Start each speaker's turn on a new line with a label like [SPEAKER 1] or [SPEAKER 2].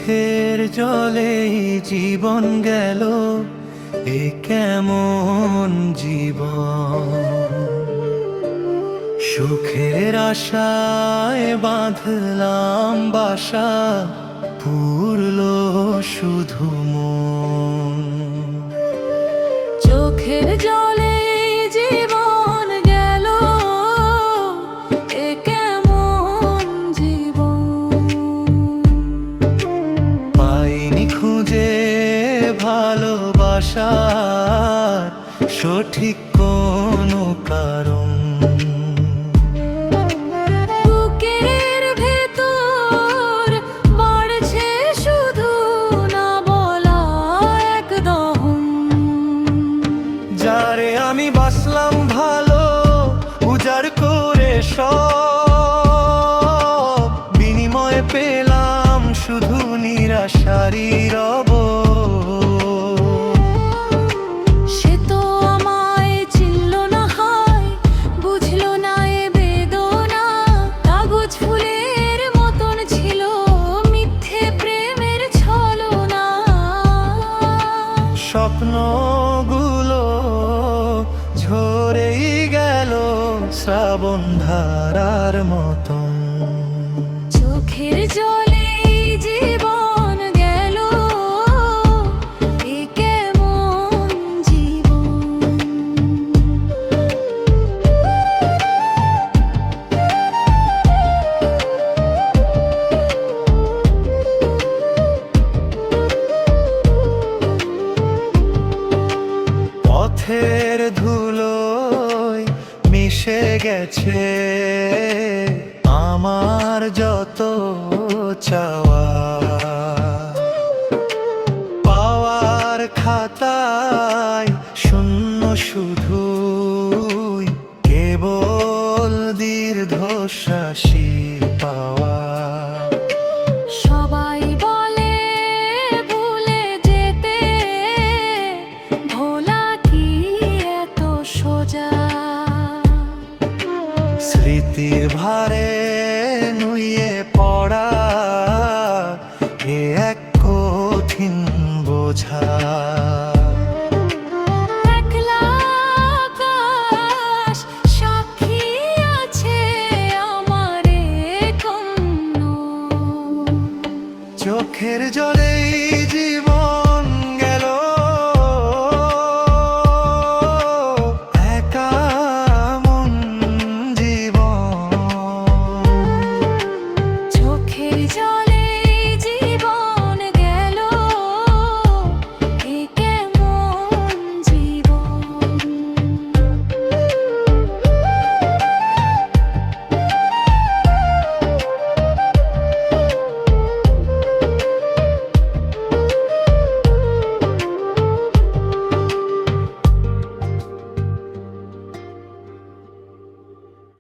[SPEAKER 1] চোখের জলেই জীবন গেল, এ কেমন জীবন। সুখের আশায় বাঁধলাম বাসা, পুরল শুধু মন।
[SPEAKER 2] চোখের জলে জীবন গেল, এ কেমন জীবন।
[SPEAKER 1] পাইনি খুঁজে ভালোবাসার সঠিক কোনো কারণ।
[SPEAKER 2] বুকের ভেতর বাড়ছে শুধু না বলা এক দহন।
[SPEAKER 1] যারে আমি বাসলাম ভালো, উজাড় করে সব, বিনিময়ে পেলাম শুধু নিরাশারি রব।
[SPEAKER 2] সে তো আমায় চিনল না, হয় বুঝলো না এ বেদনা। কাগজ ফুলের মতন ছিল মিথ্যে প্রেমের ছলনা।
[SPEAKER 1] স্বপ্নগুলো ঝরেই গেল শ্রাবণ ধারার মতন।
[SPEAKER 2] চোখের জলে জীবন গেল, এ কেমন জীবন।
[SPEAKER 1] পথের ধুলোয় মিশে গেছে আমার যত চাওয়া, পাওয়ার খাতায় শূন্য শুধুই, কেবল দীর্ঘশ্বাসী পাওয়া।
[SPEAKER 2] সবাই বলে ভুলে যেতে, ভোলা কি এত সোজা।
[SPEAKER 1] স্মৃতির ভারে নুয়ে পড়া, এ এক কঠিন বোঝা।
[SPEAKER 2] একলা আকাশ সাক্ষী আছে আমার এ কণ্ঠ।
[SPEAKER 1] চোখের জলে